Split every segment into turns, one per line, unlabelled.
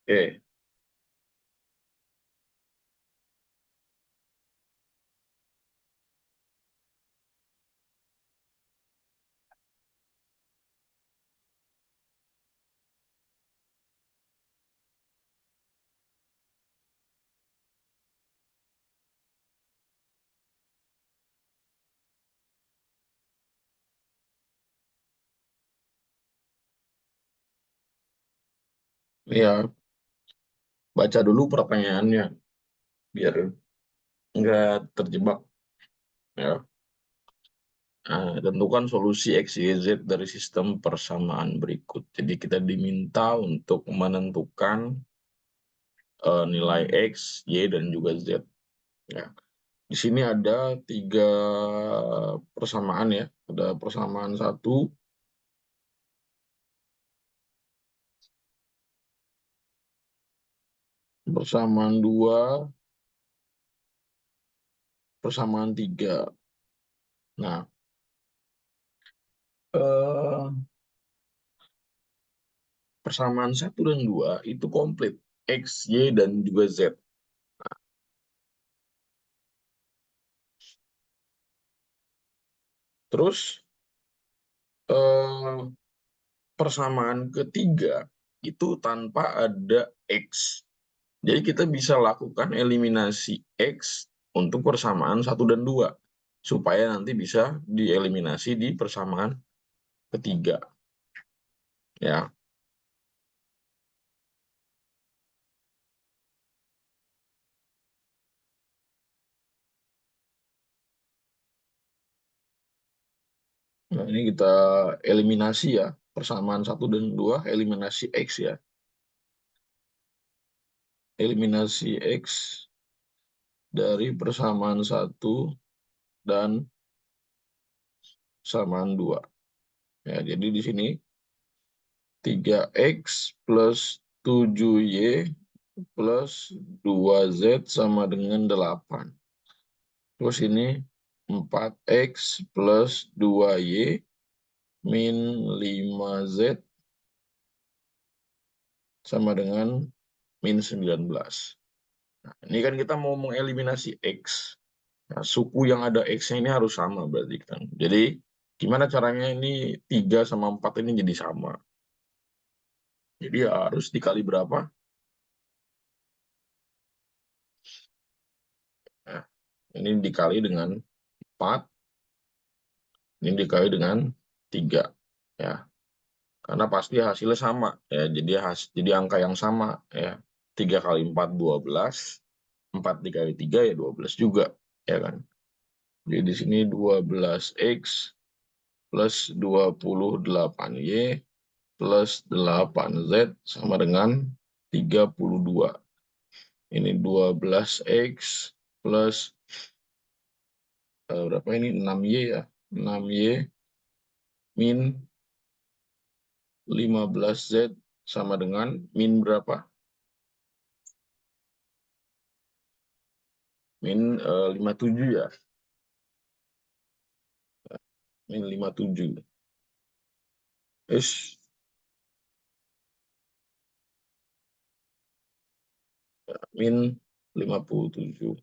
Oke, ya baca dulu pertanyaannya biar nggak terjebak ya. Tentukan solusi X, Y, Z dari sistem persamaan berikut. Jadi kita diminta untuk menentukan nilai X, Y, dan juga Z. Ya. Di sini ada tiga persamaan ya. Ada persamaan satu, persamaan dua, persamaan tiga. Nah, eh, persamaan satu dan dua itu komplit. X, Y, dan juga Z. Terus eh, persamaan ketiga itu tanpa ada X. Jadi kita bisa lakukan eliminasi X untuk persamaan satu dan 2 supaya nanti bisa dieliminasi di persamaan ketiga. Ya, nah, ini kita eliminasi ya, persamaan satu dan 2 eliminasi X ya. Eliminasi X dari persamaan satu dan persamaan 2. Ya, jadi di sini 3X plus 7Y plus 2Z sama dengan 8. Terus ini 4X plus 2Y min 5Z sama dengan min 19. Nah, ini kan kita mau mengeliminasi X. Nah, suku yang ada X-nya ini harus sama berarti kan. Jadi gimana caranya ini 3 sama 4 ini jadi sama. Jadi ya harus dikali berapa? Nah, ini dikali dengan 4, ini dikali dengan 3. Ya, karena pasti hasilnya sama ya, jadi angka yang sama ya. 3 kali 4 12, 4 dikali 3 ya 12 juga ya kan. Jadi di sini 12x plus 28y plus 8z sama dengan 32. Ini 12x plus berapa ini, 6y ya, 6y min 15z sama dengan min berapa, min 57 ya, min 57. Is min 57.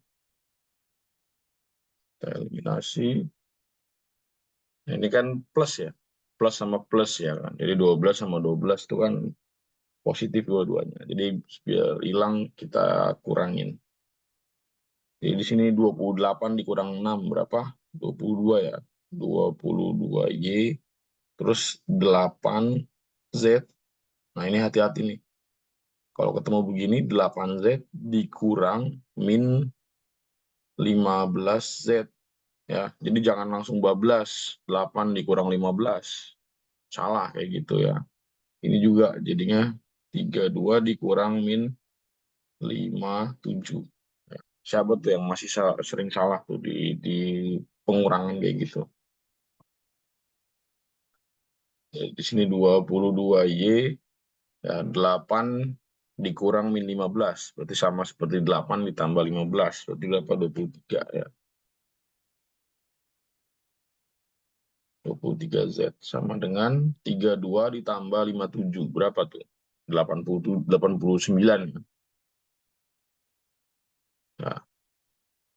Kita eliminasi. Nah, ini kan plus ya. Plus sama plus ya kan. Jadi 12 sama 12 itu kan positif dua-duanya. Jadi biar hilang kita kurangin. Jadi di sini 28 dikurang 6 berapa? 22 ya. 22Y terus 8Z. Nah, ini hati-hati nih. Kalau ketemu begini 8Z dikurang min 15Z ya. Jadi jangan langsung bablas, 8 dikurang 15. Salah kayak gitu ya. Ini juga jadinya 32 dikurang min 57. Ya. Siapa tuh yang masih sering salah tuh di pengurangan kayak gitu. Ya, di sini 22Y ya, 8 dikurang min 15. Berarti sama seperti 8 ditambah 15. Berarti berapa? 23 ya. 23Z sama dengan 32 ditambah 57. Berapa tuh? 89. Nah,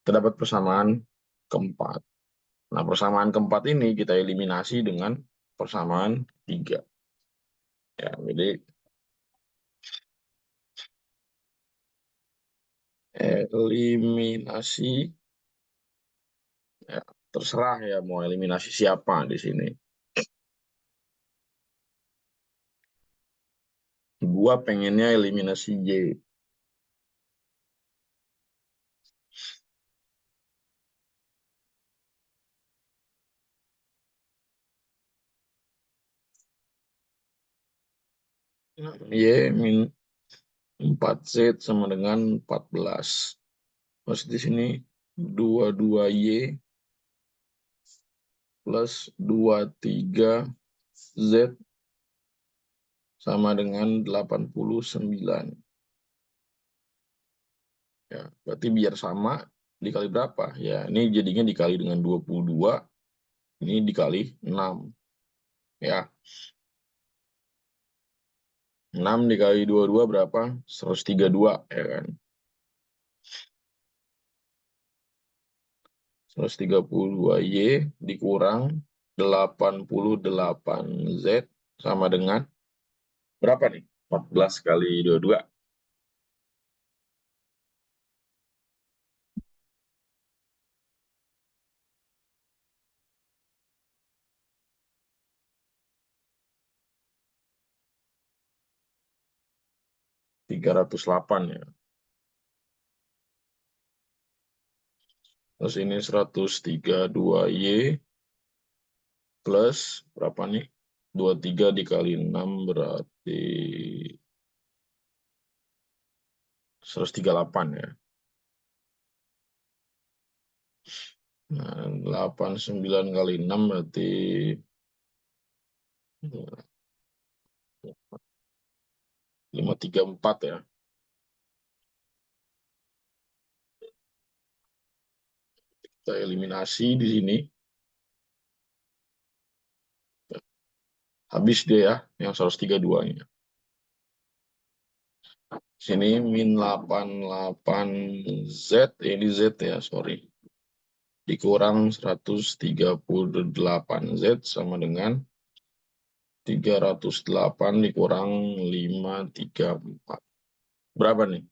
terdapat persamaan keempat. Nah, persamaan keempat ini kita eliminasi dengan persamaan 3. Ya, jadi eliminasi, ya, terserah ya mau eliminasi siapa di sini. Gua pengennya eliminasi Y. Y min 4Z sama dengan 14. Terus di sini 22Y plus 23Z sama dengan 89. Ya, berarti biar sama dikali berapa? Ya, ini jadinya dikali dengan 22, ini dikali 6. Ya, 6 dikali 22 berapa? 132, ya kan? 132Y dikurang 88Z sama dengan berapa nih? 14 kali 22. 308 ya. Terus ini 132Y plus berapa nih? 23 dikali 6 berarti 138 ya. Nah, 89 kali 6 berarti 534 ya. Kita eliminasi di sini. Habis dia ya, yang 132-nya. Sini min 88Z, ini Z ya, sorry. Dikurang 138Z sama dengan 308 dikurang 534. Berapa nih?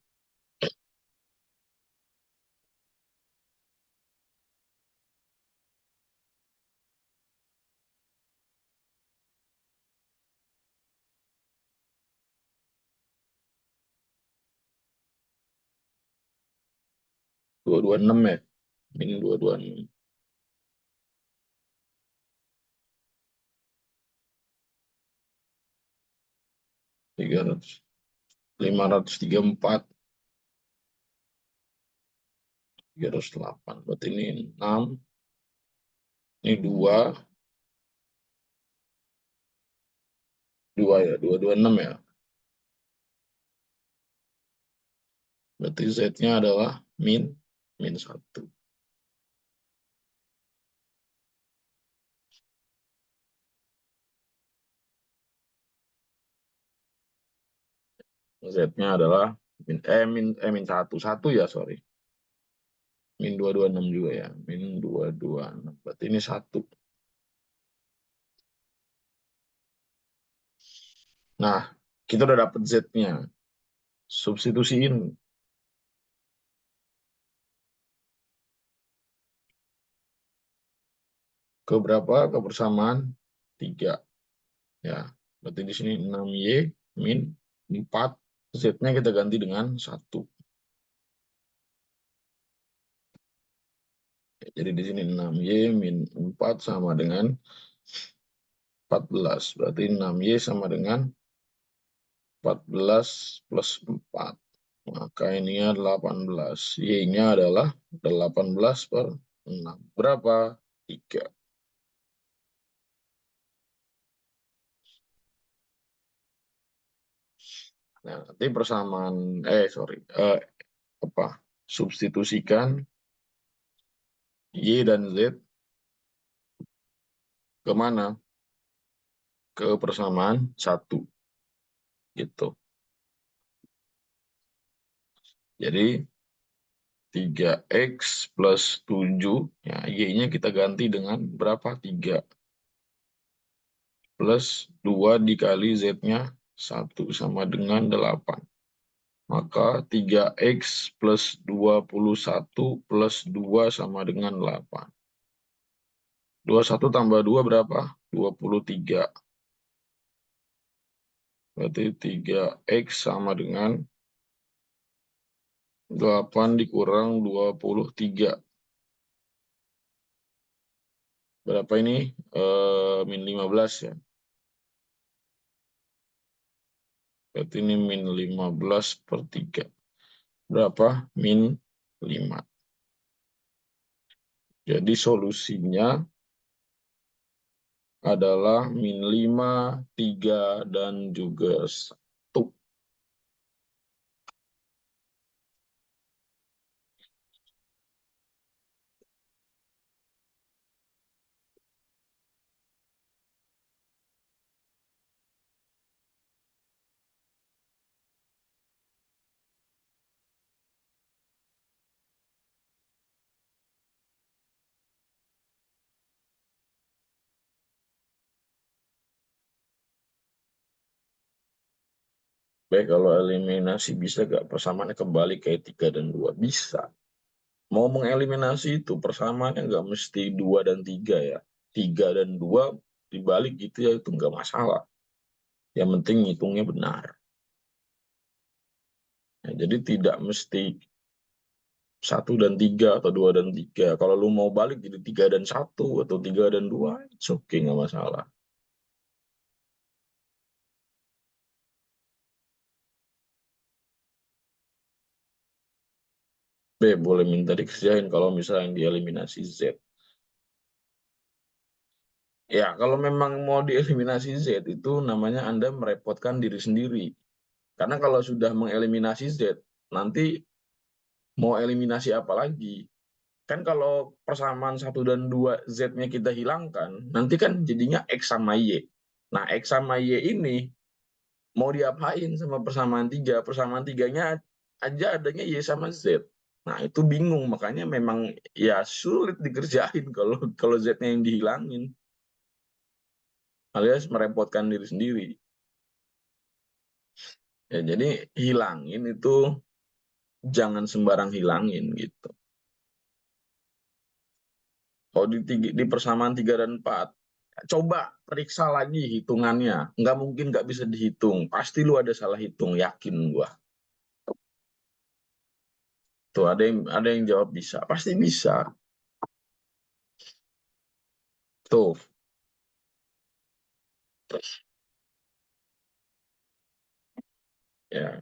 Dua dua enam ya? Min 226. 300. 534. 308. Berarti ini 6. Ini 2. 2 ya. 226 ya. Berarti Z-nya adalah min 1. Z-nya adalah min 1. 1 ya, sorry. Min 226 juga ya. Min 226. Berarti ini 1. Nah, kita udah dapet Z-nya. Substitusiin ke berapa? Ke persamaan 3. Ya, berarti di sini 6Y min 4. Z-nya kita ganti dengan 1. Jadi di sini 6Y min 4 sama dengan 14. Berarti 6Y sama dengan 14 plus 4. Maka ini 18. Y-nya adalah 18 per 6. Berapa? 3. Nah, nanti persamaan, sorry, apa? Substitusikan Y dan Z ke mana? Ke persamaan 1. Gitu. Jadi 3X plus 7, ya Y-nya kita ganti dengan berapa? 3 plus 2 dikali Z-nya 1 sama dengan 8. Maka 3X plus 21 plus 2 sama dengan 8. 21 tambah 2 berapa? 23. Berarti 3X sama dengan 8 dikurang 23. Berapa ini? Min 15 ya. Berarti ini min 15 per 3. Berapa? Min 5. Jadi solusinya adalah min 5, 3, dan juga 1. Baik, kalau eliminasi bisa gak persamaannya kembali kayak 3 dan 2? Bisa. Mau mengeliminasi itu persamaannya nggak mesti 2 dan 3 ya. 3 dan 2 dibalik gitu ya, itu nggak masalah. Yang penting hitungnya benar. Ya, jadi tidak mesti 1 dan 3 atau 2 dan 3. Kalau lu mau balik jadi 3 dan 1 atau 3 dan 2, it's okay, nggak masalah. B, boleh minta dikerjain kalau misalnya dieliminasi Z. Ya, kalau memang mau dieliminasi Z itu namanya Anda merepotkan diri sendiri. Karena kalau sudah mengeliminasi Z, nanti mau eliminasi apa lagi? Kan kalau persamaan 1 dan 2 Z-nya kita hilangkan, nanti kan jadinya X sama Y. Nah, X sama Y ini mau diapain sama persamaan 3? Persamaan 3-nya aja adanya Y sama Z. Nah, itu bingung. Makanya memang ya sulit dikerjain kalau Z-nya yang dihilangin. Alias merepotkan diri sendiri. Ya, jadi hilangin itu jangan sembarang hilangin gitu. Kalau di persamaan 3 dan 4, coba periksa lagi hitungannya. Nggak mungkin nggak bisa dihitung. Pasti lu ada salah hitung, yakin gua. Tuh ada yang jawab bisa. Pasti bisa. Tuh, ya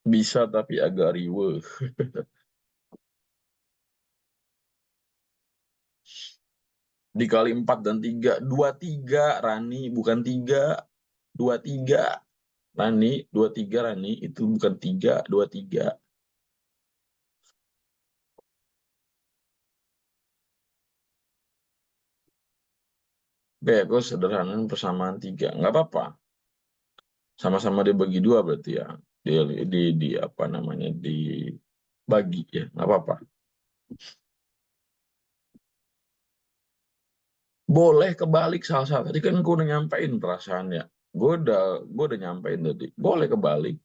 bisa tapi agak riweh. Dikali 4 dan 3, 23 Rani, bukan 3. 23 Rani, 23 Rani, itu bukan 3, 23. Oke, aku sederhanain persamaan 3. Nggak apa-apa. Sama-sama dibagi 2 berarti ya. Di apa namanya, dibagi ya, nggak apa-apa. Boleh kebalik salah-salah. Tadi kan gue udah nyampein perasaannya. Gue udah nyampein tadi. Boleh kebalik.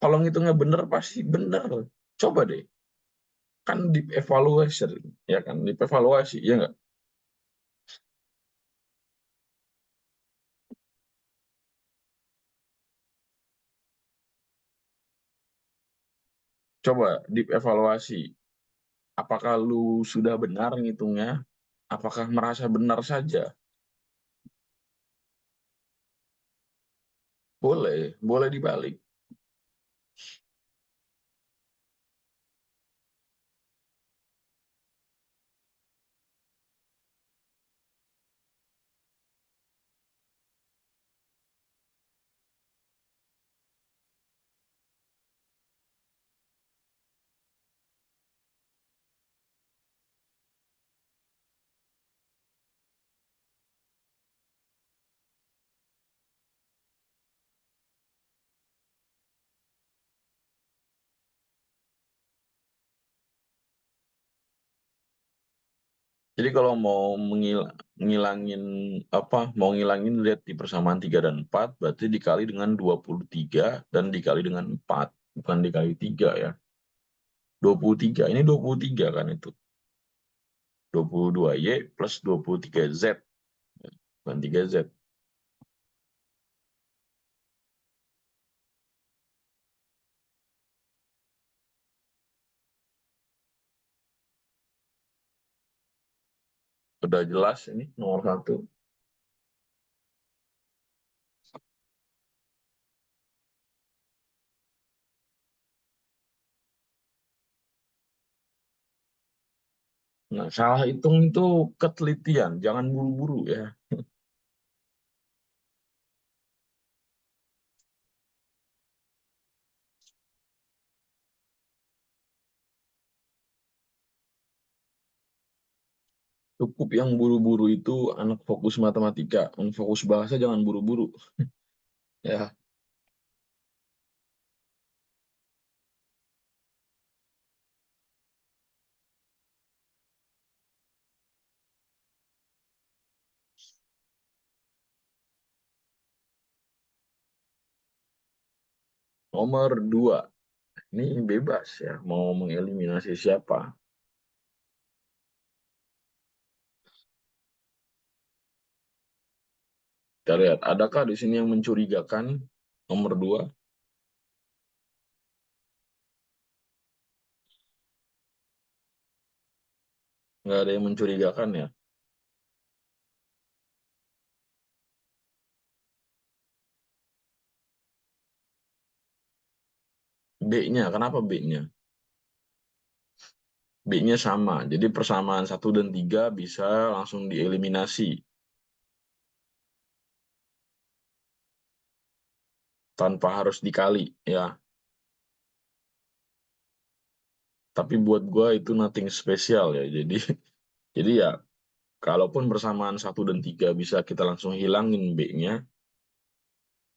Kalau ngitungnya bener pasti bener. Coba deh. Kan di evaluasi, ya kan? Di evaluasi, ya nggak? Coba di evaluasi. Apakah lu sudah benar ngitungnya? Apakah merasa benar saja? Boleh, boleh dibalik. Jadi kalau mau ngilangin mau ngilangin lihat di persamaan 3 dan 4, berarti dikali dengan 23 dan dikali dengan 4, bukan dikali 3 ya. 23, ini 23 kan itu. 22Y plus 23Z, bukan 3Z. Udah jelas ini nomor 1. Nah, salah hitung itu ketelitian, jangan buru-buru ya. Cukup yang buru-buru itu anak fokus matematika, anak fokus bahasa jangan buru-buru. Ya, nomor 2. Ini bebas ya, mau mengeliminasi siapa. Kita lihat, adakah di sini yang mencurigakan? Nomor 2, nggak ada yang mencurigakan ya. B-nya, kenapa B-nya? B-nya sama, jadi persamaan 1 dan 3 bisa langsung dieliminasi tanpa harus dikali ya. Tapi buat gua itu nothing spesial ya. Jadi ya, kalaupun persamaan 1 dan 3 bisa kita langsung hilangin B-nya,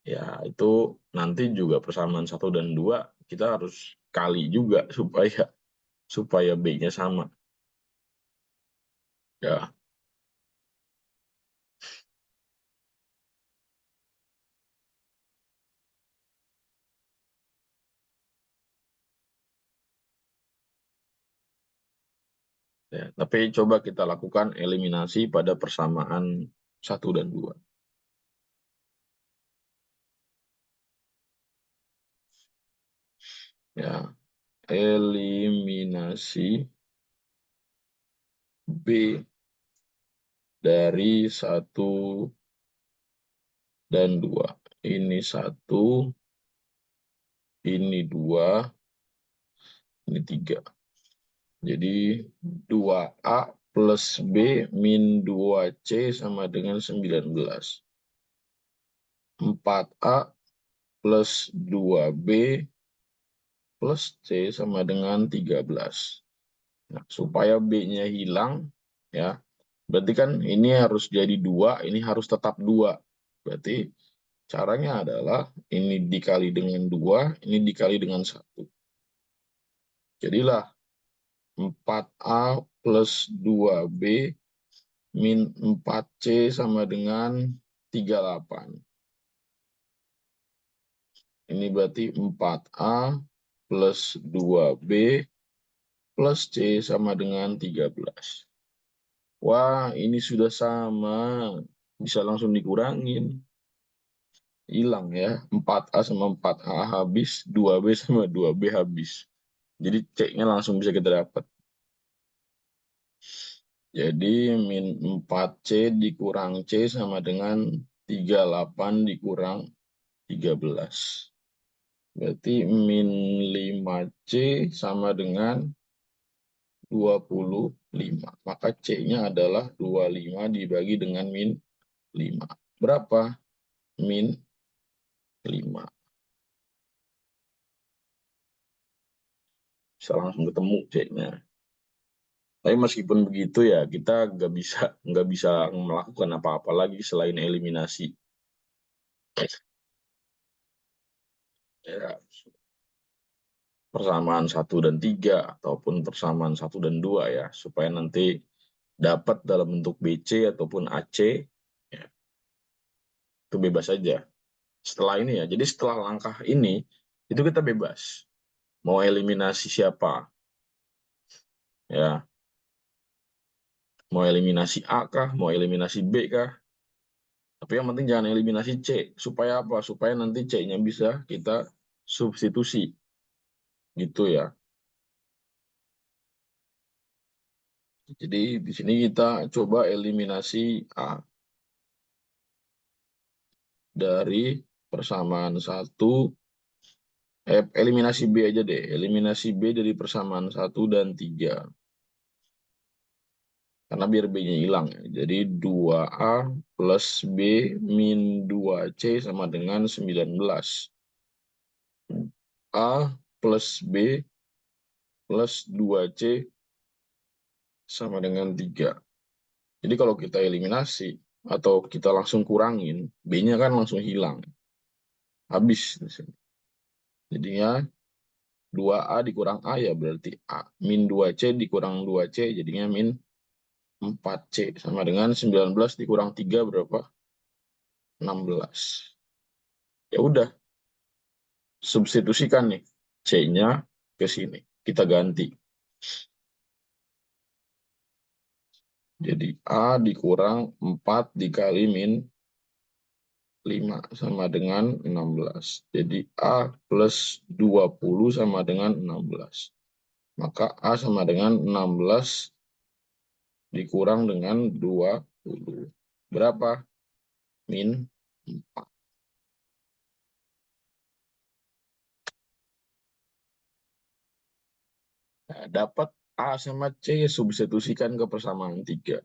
ya itu nanti juga persamaan 1 dan 2 kita harus kali juga supaya B-nya sama. Ya, ya. Tapi coba kita lakukan eliminasi pada persamaan 1 dan 2. Ya, eliminasi B dari 1 dan 2. Ini 1, ini 2, ini 3. Jadi 2A plus B min 2C sama dengan 19. 4A plus 2B plus C sama dengan 13. Nah, supaya B-nya hilang, ya, berarti kan ini harus jadi 2, ini harus tetap 2. Berarti caranya adalah ini dikali dengan 2, ini dikali dengan 1. Jadilah 4A plus 2B min 4C sama dengan 38. Ini berarti 4A plus 2B plus C sama dengan 13. Wah, ini sudah sama. Bisa langsung dikurangin. Hilang ya. 4A sama 4A habis, 2B sama 2B habis. Jadi C-nya langsung bisa kita dapat. Jadi min 4C dikurang C sama dengan 38 dikurang 13. Berarti min 5C sama dengan 25. Maka C-nya adalah 25 dibagi dengan min 5. Berapa? Min 5. Bisa langsung ketemu C-nya. Tapi meskipun begitu ya, kita nggak bisa melakukan apa-apa lagi selain eliminasi. Ya, persamaan 1 dan 3 ataupun persamaan 1 dan 2 ya, supaya nanti dapat dalam bentuk BC ataupun AC, ya, itu bebas saja. Setelah ini ya, jadi setelah langkah ini, itu kita bebas. Mau eliminasi siapa? Ya, mau eliminasi A kah? Mau eliminasi B kah? Tapi yang penting jangan eliminasi C. Supaya apa? Supaya nanti C-nya bisa kita substitusi. Gitu ya. Jadi di sini kita coba eliminasi A dari persamaan 1. Eliminasi B aja deh. Eliminasi B dari persamaan 1 dan 3. Karena biar B-nya hilang ya. Jadi 2A plus B min 2C sama dengan 19. A plus B plus 2C sama dengan 3. Jadi kalau kita eliminasi atau kita langsung kurangin, B-nya kan langsung hilang. Habis di sini. Jadinya 2A dikurang A ya berarti A. Min 2C dikurang 2C jadinya min 4C. Sama dengan 19 dikurang 3 berapa? 16. Ya udah, substitusikan nih C-nya ke sini. Kita ganti. Jadi A dikurang 4 dikali min 5 sama dengan 16. Jadi A plus 20 sama dengan 16. Maka A sama dengan 16 dikurang dengan 20. Berapa? Min 4. Nah, dapat A sama C substitusikan ke persamaan 3.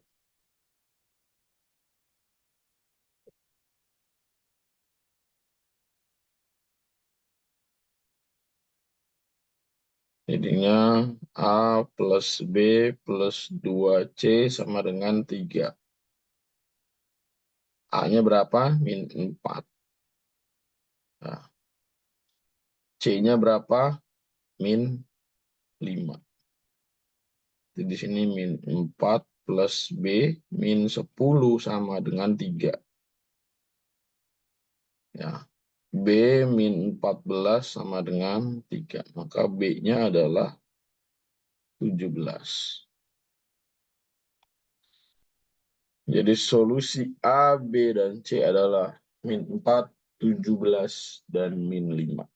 Jadinya A plus B plus 2C sama dengan 3. A-nya berapa? Min 4. Nah, C-nya berapa? Min 5. Jadi di sini min 4 plus B min 10 sama dengan 3. Ya, B min 14 sama dengan 3. Maka B-nya adalah 17. Jadi solusi A, B, dan C adalah min 4, 17, dan min 5.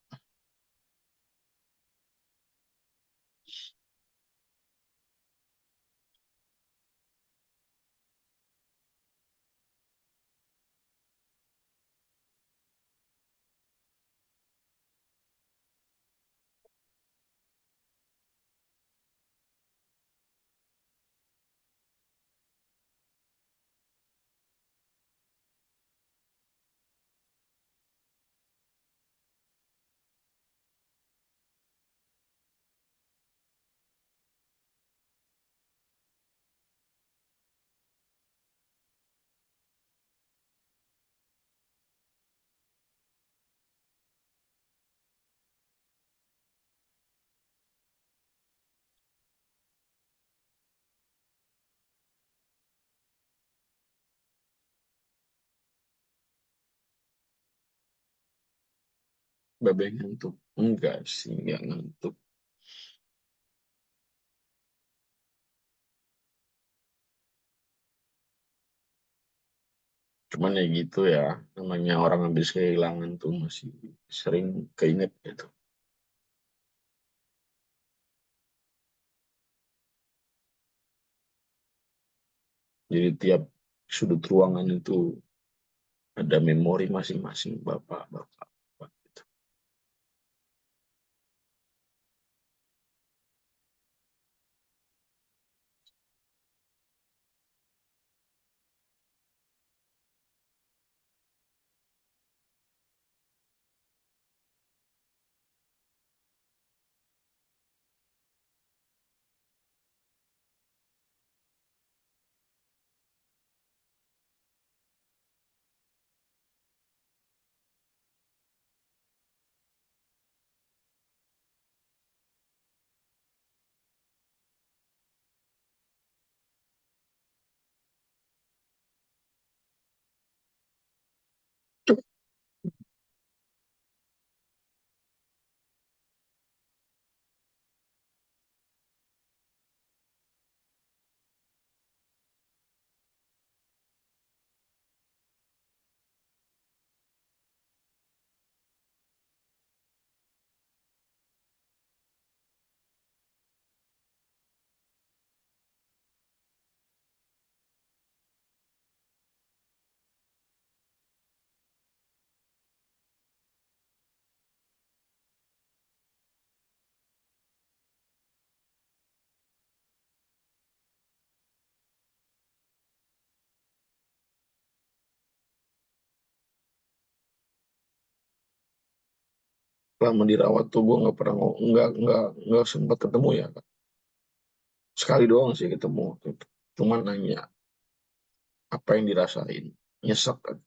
Babeh ngantuk? Enggak sih, enggak ngantuk. Cuman ya gitu ya, namanya orang habis kehilangan tuh masih sering keinget gitu. Jadi tiap sudut ruangan itu ada memori masing-masing bapak-bapak. Gitu. lama dirawat tuh gue nggak pernah nggak sempat ketemu ya Kak. Sekali doang sih ketemu waktu itu. Cuman nanya apa yang dirasain, nyesek kan.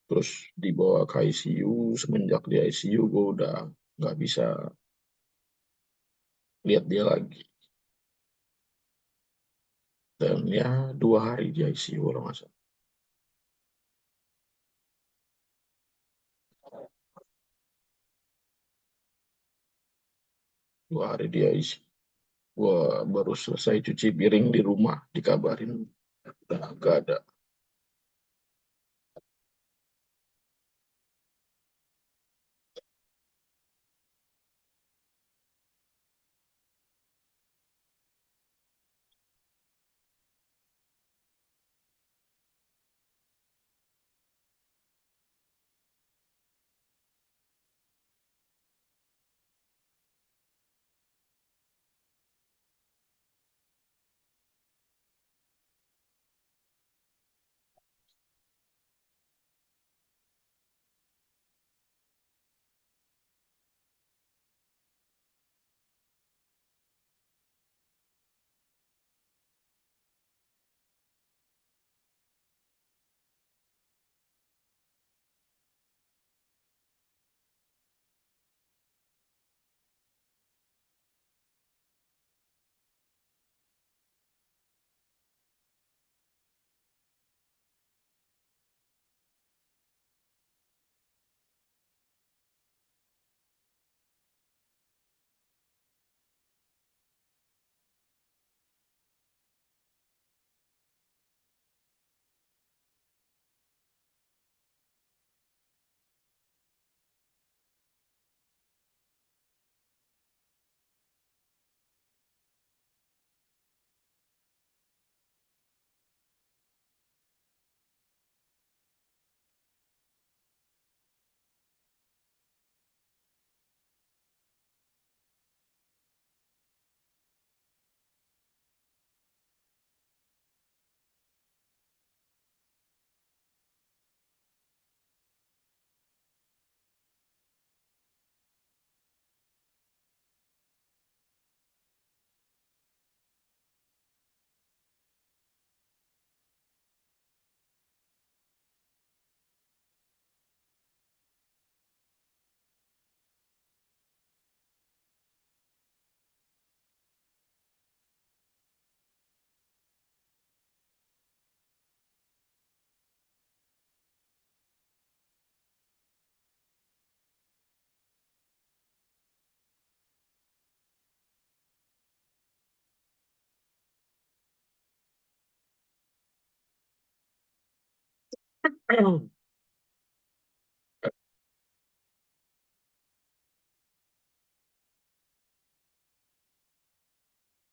Terus dibawa ke ICU, semenjak di ICU gue udah nggak bisa lihat dia lagi. Dan ya 2 hari di ICU kalau nggak salah. 2 hari di ICU. Gue baru selesai cuci piring di rumah, dikabarin udah nggak ada.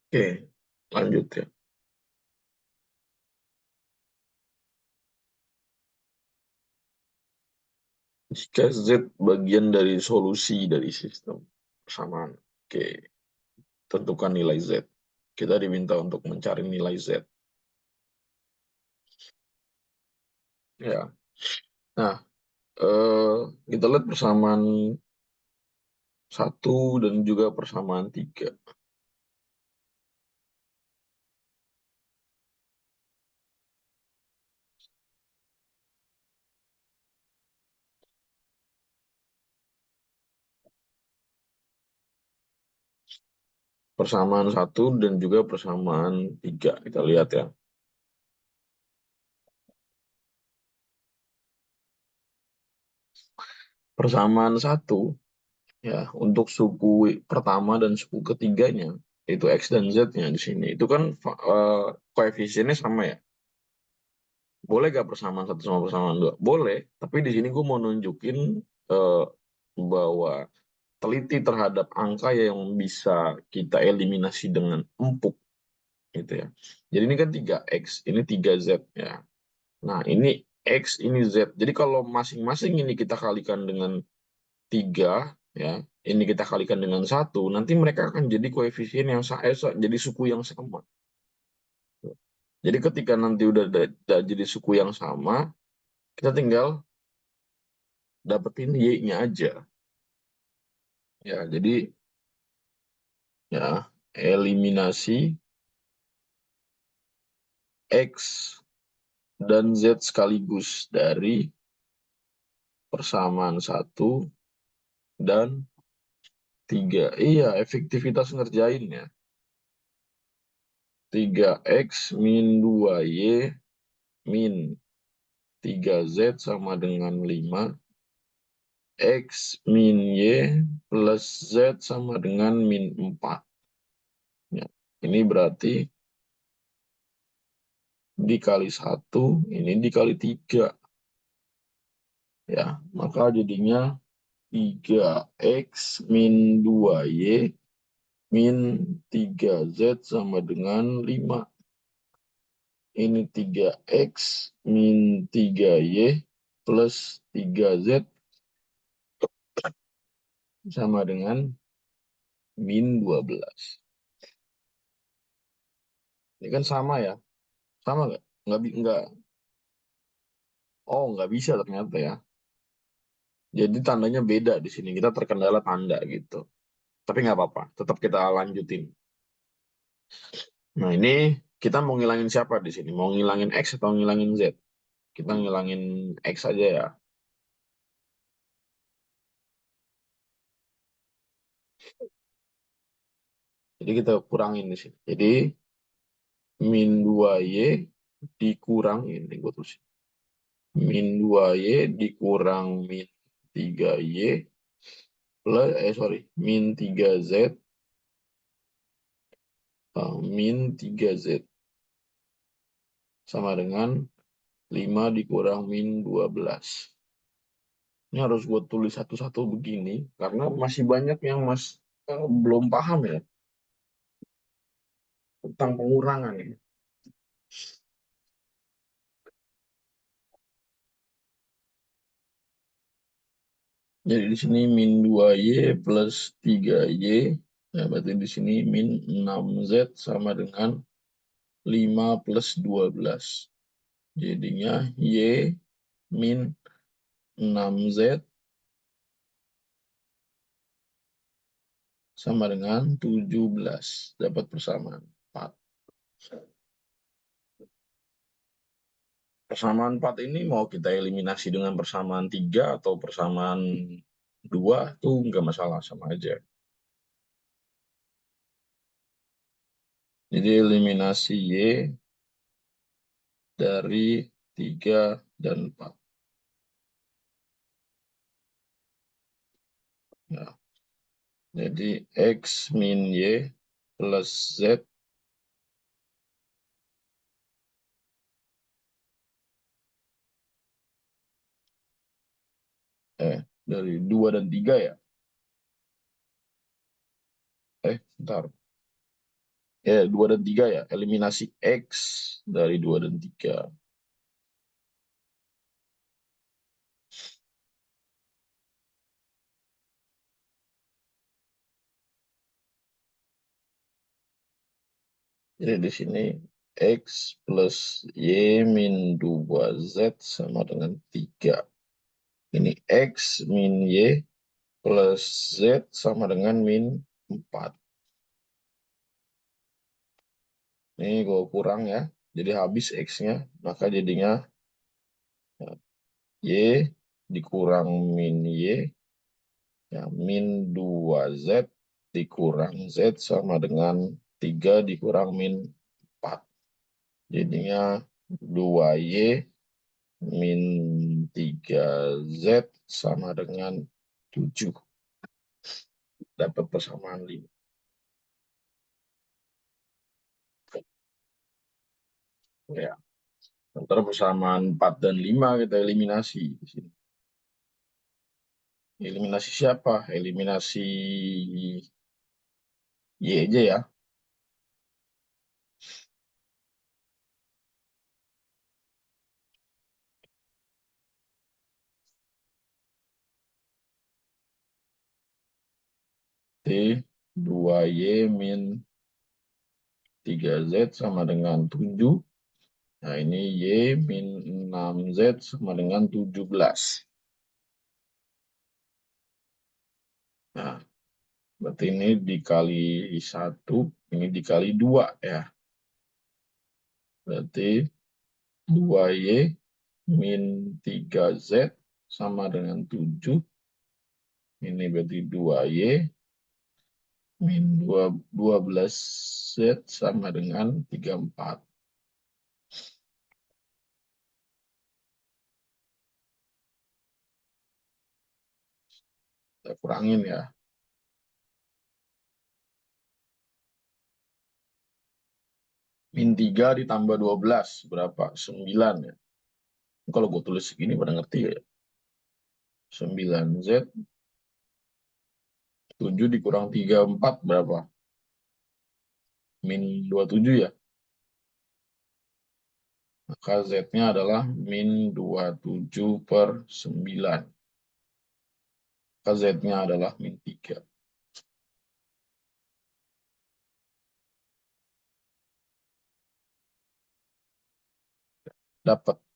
Oke, lanjut ya. Jika Z bagian dari solusi dari sistem persamaan, oke, tentukan nilai Z. Kita diminta untuk mencari nilai Z. Ya, nah kita lihat persamaan 1 dan juga persamaan 3. Persamaan 1 dan juga persamaan 3. Kita lihat ya. Persamaan 1 ya untuk suku pertama dan suku ketiganya, itu X dan Z-nya di sini. Itu kan koefisiennya sama ya. Boleh gak persamaan 1 sama persamaan 2? Boleh, tapi di sini gue mau nunjukin eh, bahwa teliti terhadap angka yang bisa kita eliminasi dengan empuk gitu ya. Jadi ini kan 3X, ini 3Z ya. Nah, ini X, ini Z. Jadi kalau masing-masing ini kita kalikan dengan 3 ya, ini kita kalikan dengan 1, nanti mereka akan jadi koefisien yang jadi suku yang sama. Jadi ketika nanti udah jadi suku yang sama, kita tinggal dapetin Y-nya aja. Ya, jadi ya eliminasi X dan Z sekaligus dari persamaan 1 dan 3. Iya, efektivitas ngerjainnya. 3X min 2Y min 3Z sama dengan 5. X min Y plus Z sama dengan min 4. Ya, ini berarti dikali 1, ini dikali 3. Ya, maka jadinya 3X min 2Y min 3Z sama dengan 5. Ini 3X min 3Y plus 3Z sama dengan min 12. Ini kan sama ya? Sama nggak? Nggak. Oh, nggak bisa ternyata ya. Jadi tandanya beda di sini. Kita terkendala tanda gitu. Tapi nggak apa-apa. Tetap kita lanjutin. Nah, ini kita mau ngilangin siapa di sini? Mau ngilangin X atau ngilangin Z? Kita ngilangin X aja ya. Jadi kita kurangin di sini. Jadi min 2Y dikurang ini gue tulis. Min 2Y dikurang min 3Y plus min 3Z min 3Z sama dengan 5 dikurang min 12. Ini harus gue tulis satu-satu begini karena masih banyak yang belum paham ya tentang pengurangan ini. Jadi di sini min 2Y plus 3Y. Ya, berarti di sini min 6Z sama dengan 5 plus 12. Jadinya Y min 6Z sama dengan 17. Dapat persamaan 4. Persamaan 4 ini mau kita eliminasi dengan persamaan 3 atau persamaan 2 itu nggak masalah, sama aja. Jadi eliminasi Y dari 3 dan 4. Nah, jadi X min Y plus Z dari 2 dan 3 ya. Bentar. Ya, 2 dan 3 ya. Eliminasi X dari 2 dan 3. Jadi di sini X plus Y min 2Z sama dengan 3. Ini X min Y plus Z sama dengan min 4. Ini gue kurang ya. Jadi habis X-nya. Maka jadinya Y dikurang min Y. Ya, min 2Z dikurang Z sama dengan 3 dikurang min 4. Jadinya 2Y min 3Z sama dengan 7. Dapat persamaan 5. Ya. Antara persamaan 4 dan 5 kita eliminasi di sini. Eliminasi siapa? Eliminasi Y aja ya. T 2Y min 3Z sama dengan 7. Nah, ini Y min 6Z sama dengan 17. Nah, Berarti ini dikali 1, ini dikali 2 ya. Berarti 2Y min 3Z sama dengan 7. Ini berarti 2Y min 12Z sama dengan 34. Kita kurangin ya. Min 3 ditambah 12 berapa? 9 ya. Kalau gue tulis segini pada ngerti ya. 9Z 7 dikurang 34 berapa? Min 27 ya. Maka Z-nya adalah min 27 per 9. Maka Z-nya adalah min 3. Dapat.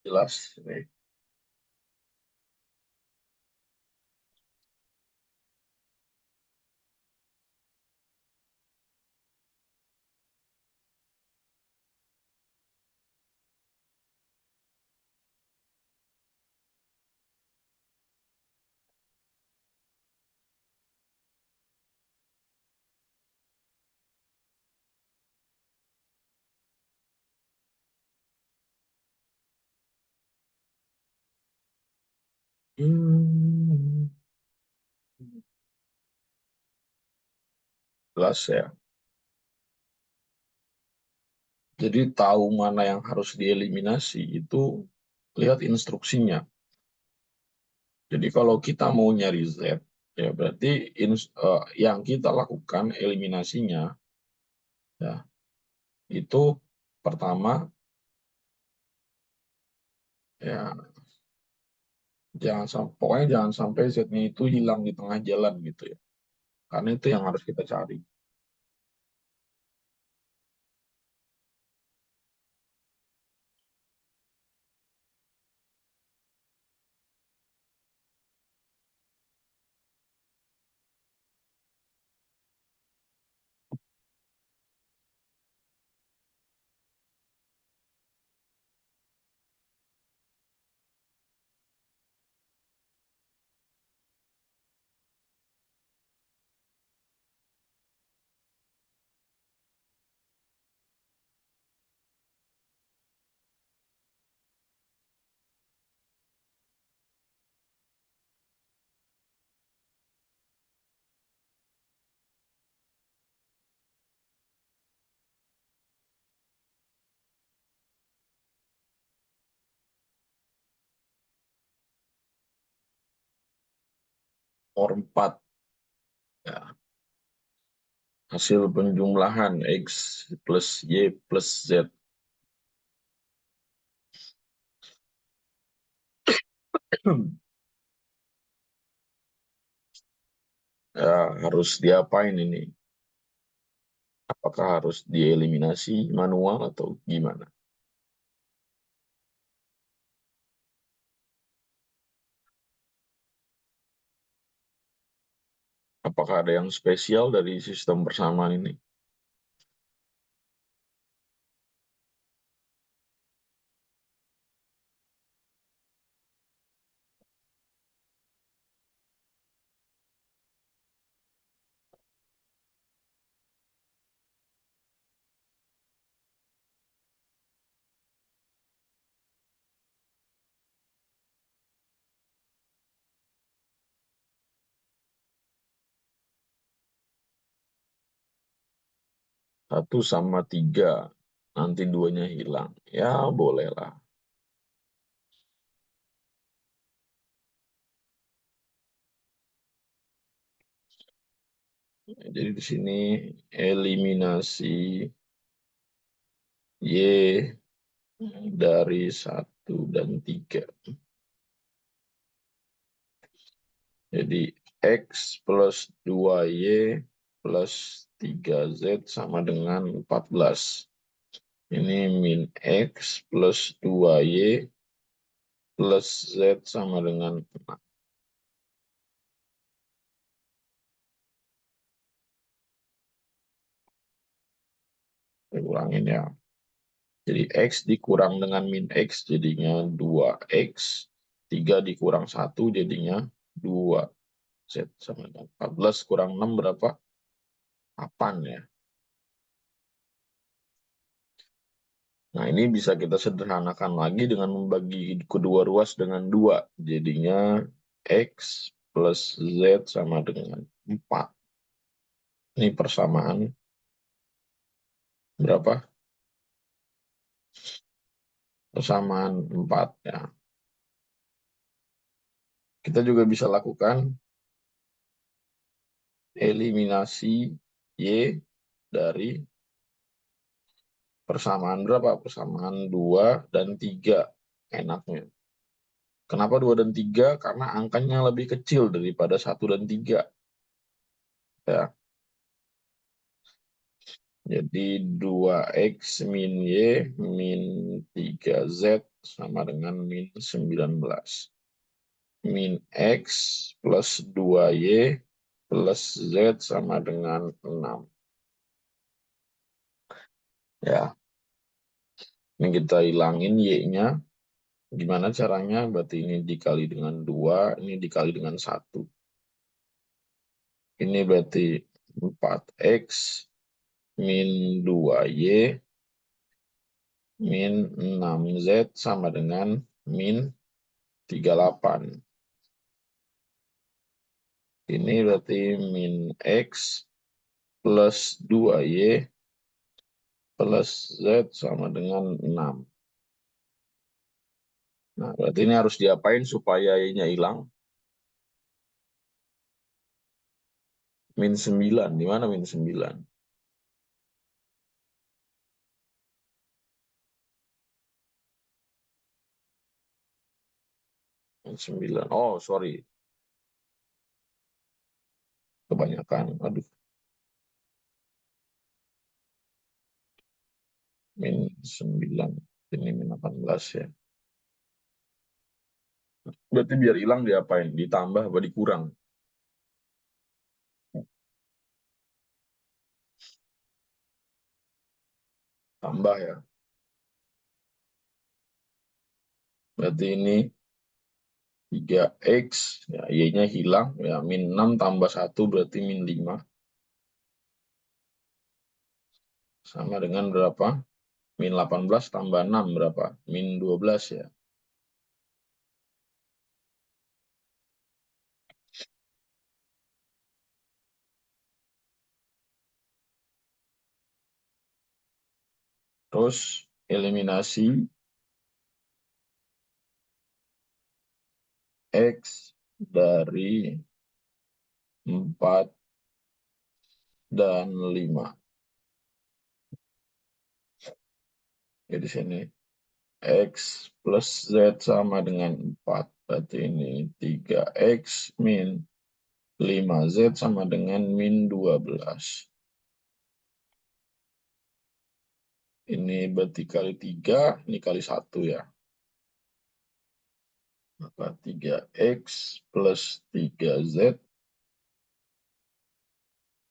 Jelas. Ini. Hmm, jelas ya. Jadi tahu mana yang harus dieliminasi itu lihat instruksinya. Jadi kalau kita mau nyari Z, ya berarti yang kita lakukan eliminasinya ya itu pertama ya pokoknya jangan sampai Z-nya itu hilang di tengah jalan gitu ya. Karena itu yang harus kita cari. 4 ya, hasil penjumlahan X plus Y plus Z ya, harus diapain ini? Apakah harus dieliminasi manual atau gimana? Apakah ada yang spesial dari sistem persamaan ini? 1 sama 3. Nanti 2-nya hilang. Ya, bolehlah. Jadi di sini eliminasi Y dari 1 dan 3. Jadi X plus 2Y plus 3Z sama dengan 14. Ini min X plus 2Y plus Z sama dengan 6. Saya ulangin ya. Jadi X dikurang dengan min X jadinya 2X. 3 dikurang 1 jadinya 2. Z sama dengan 14 kurang 6 berapa? 8 ya. Nah, ini bisa kita sederhanakan lagi dengan membagi kedua ruas dengan 2. Jadinya X plus Z sama dengan 4. Ini persamaan berapa? Persamaan 4 ya. Kita juga bisa lakukan eliminasi Y dari persamaan berapa? Persamaan 2 dan 3 enaknya. Kenapa 2 dan 3? Karena angkanya lebih kecil daripada 1 dan 3. Ya. Jadi 2X min Y min 3Z sama dengan min 19. Min X plus 2Y plus Z sama dengan 6. Ya, ini kita hilangin Y-nya. Gimana caranya? Berarti ini dikali dengan 2, ini dikali dengan 1. Ini berarti 4X min 2Y min 6Z sama dengan min 38. Ini berarti min X plus 2Y plus Z sama dengan 6. Nah, berarti ini harus diapain supaya Y-nya hilang? Min 9. Di mana min 9? Min 9. Oh, sorry. Kebanyakan. Aduh. Min 9. Ini min 18 ya. Berarti biar hilang diapain? Ditambah apa dikurang? Tambah ya. Berarti ini 3X. Ya, Y-nya hilang. Ya, min 6 tambah 1 berarti min 5. Sama dengan berapa? Min 18 tambah 6 berapa? Min 12 ya. Terus eliminasi X dari 4 dan 5. Jadi di sini X plus Z sama dengan 4. Berarti ini 3X min 5Z sama dengan min 12. Ini berarti kali 3, ini kali 1 ya. Maka 3X plus 3Z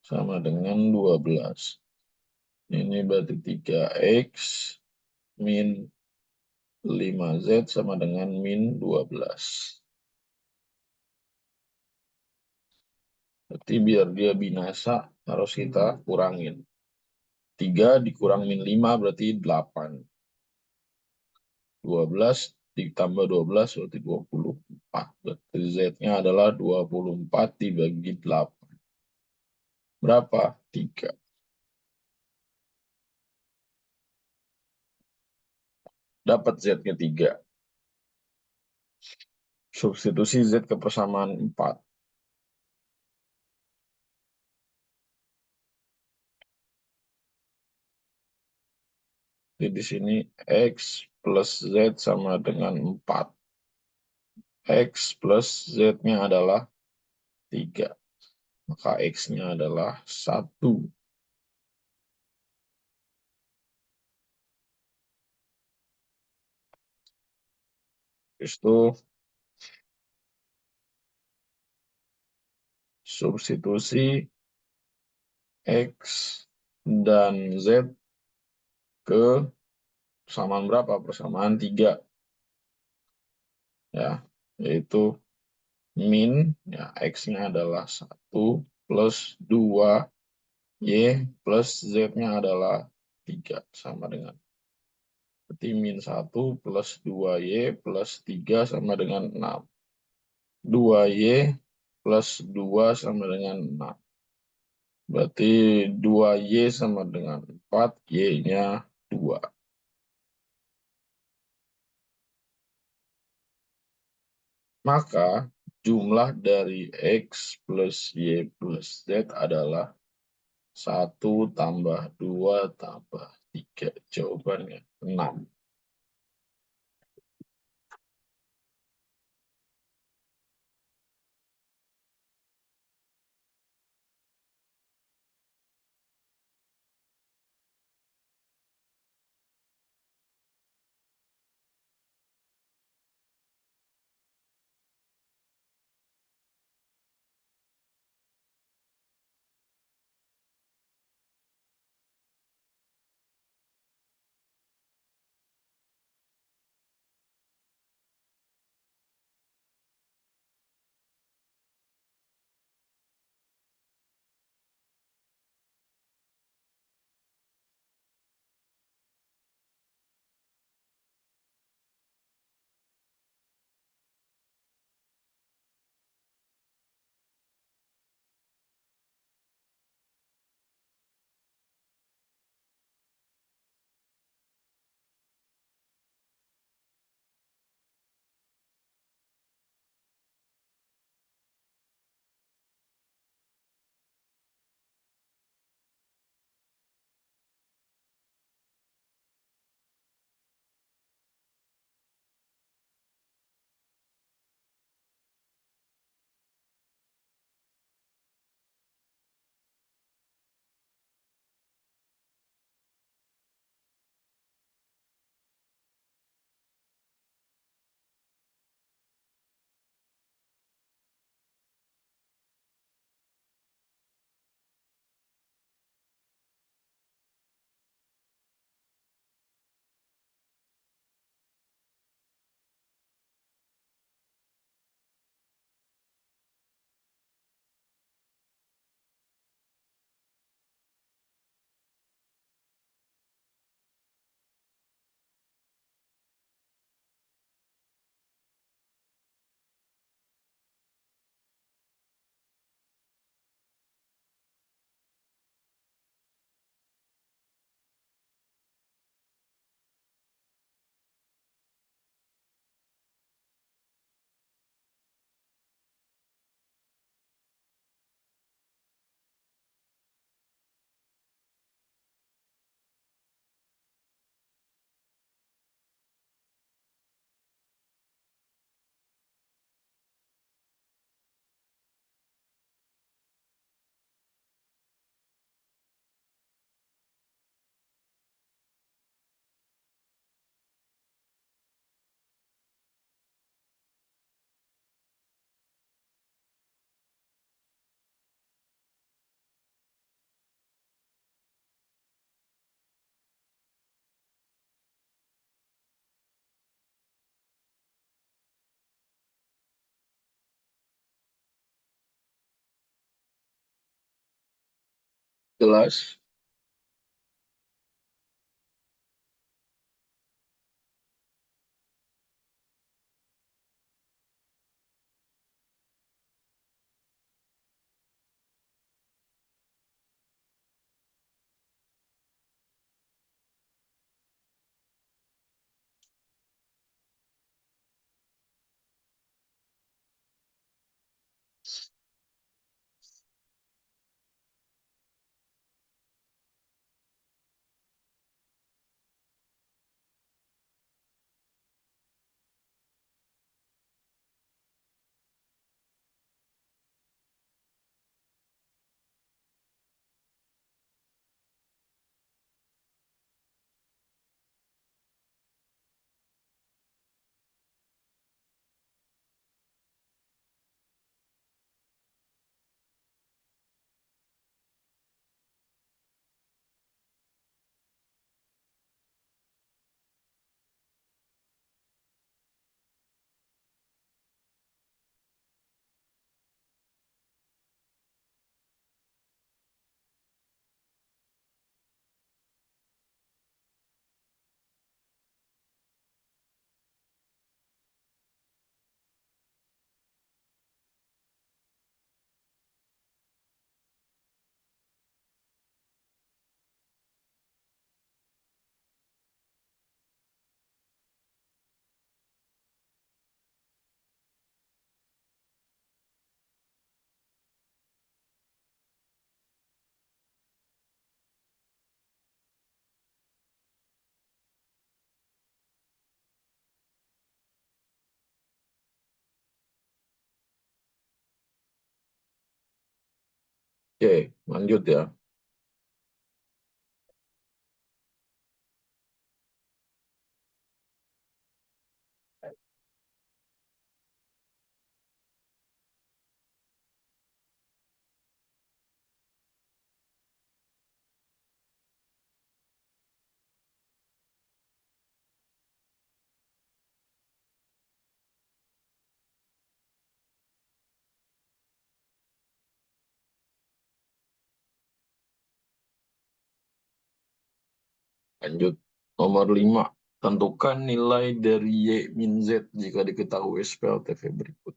sama dengan 12. Ini berarti 3X min 5Z sama dengan min 12. Berarti biar dia binasa harus kita kurangin. 3 dikurang min 5 berarti 8. 12 ditambah 12 berarti 24. Berarti Z-nya adalah 24 dibagi 8. Berapa? 3. dapat Z-nya 3. Substitusi Z ke persamaan 4. Jadi di sini X plus Z sama dengan 4. X plus Z-nya adalah 3. Maka X-nya adalah 1. Terus itu substitusi X dan Z ke persamaan berapa? Persamaan 3. Ya, yaitu min, ya X-nya adalah 1 plus 2 Y plus Z-nya adalah 3. Sama dengan. Berarti min 1 plus 2Y plus 3 sama dengan 6. 2Y plus 2 sama dengan 6. Berarti 2Y sama dengan 4, Y-nya 2. Maka jumlah dari X plus Y plus Z adalah 1 tambah 2 tambah 3. Jawabannya 6. Jelas? Oke, lanjut ya. Lanjut. Nomor 5. Tentukan nilai dari Y min Z jika diketahui SPLTV berikut.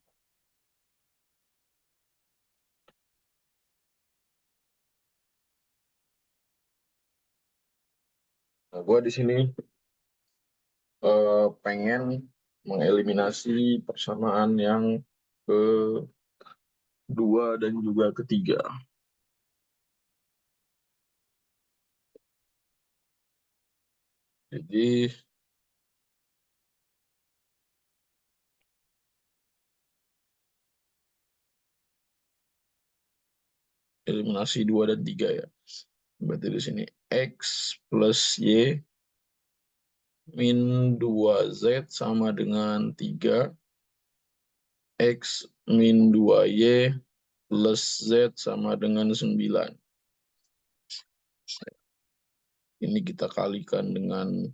Nah, gua di sini pengen mengeliminasi persamaan yang kedua dan juga ketiga. Jadi eliminasi 2 dan 3 ya. Berarti di sini X plus Y min 2Z sama dengan 3. X min 2Y plus Z sama dengan 9. Ini kita kalikan dengan,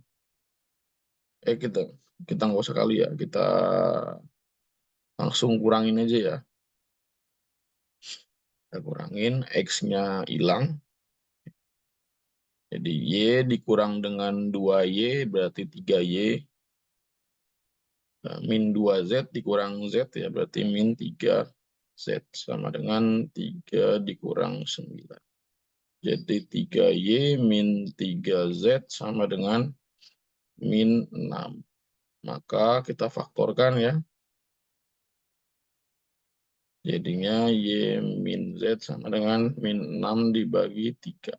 kita nggak usah kali ya, kita langsung kurangin aja ya. Kita kurangin, X-nya hilang. Jadi Y dikurang dengan 2Y berarti 3Y. Nah, min 2Z dikurang Z ya berarti min 3Z sama dengan 3 dikurang 9. Jadi 3Y min 3Z sama dengan min 6. Maka kita faktorkan ya. Jadinya Y min Z sama dengan min 6 dibagi 3.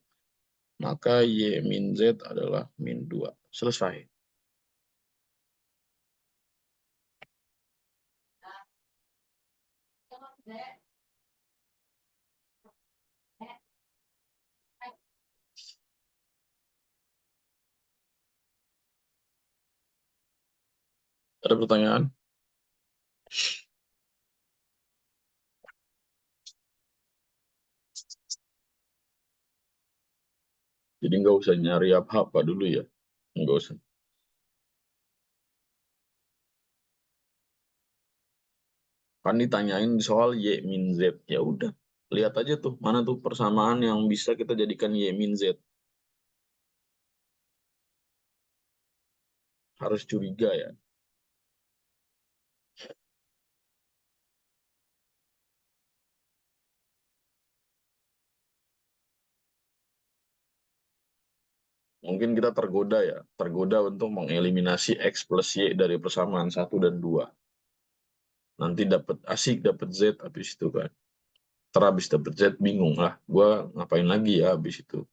Maka Y min Z adalah min 2. Selesai. Ada pertanyaan? Jadi nggak usah nyari apa-apa dulu ya. Nggak usah. Kan ditanyain soal Y min Z. Ya udah. Lihat aja tuh. Mana tuh persamaan yang bisa kita jadikan Y min Z. Harus curiga ya. Mungkin kita tergoda ya. Tergoda untuk mengeliminasi X plus Y dari persamaan 1 dan 2. Nanti dapat asik, dapat Z habis itu kan. Terhabis dapet Z bingung lah, gue ngapain lagi ya habis itu.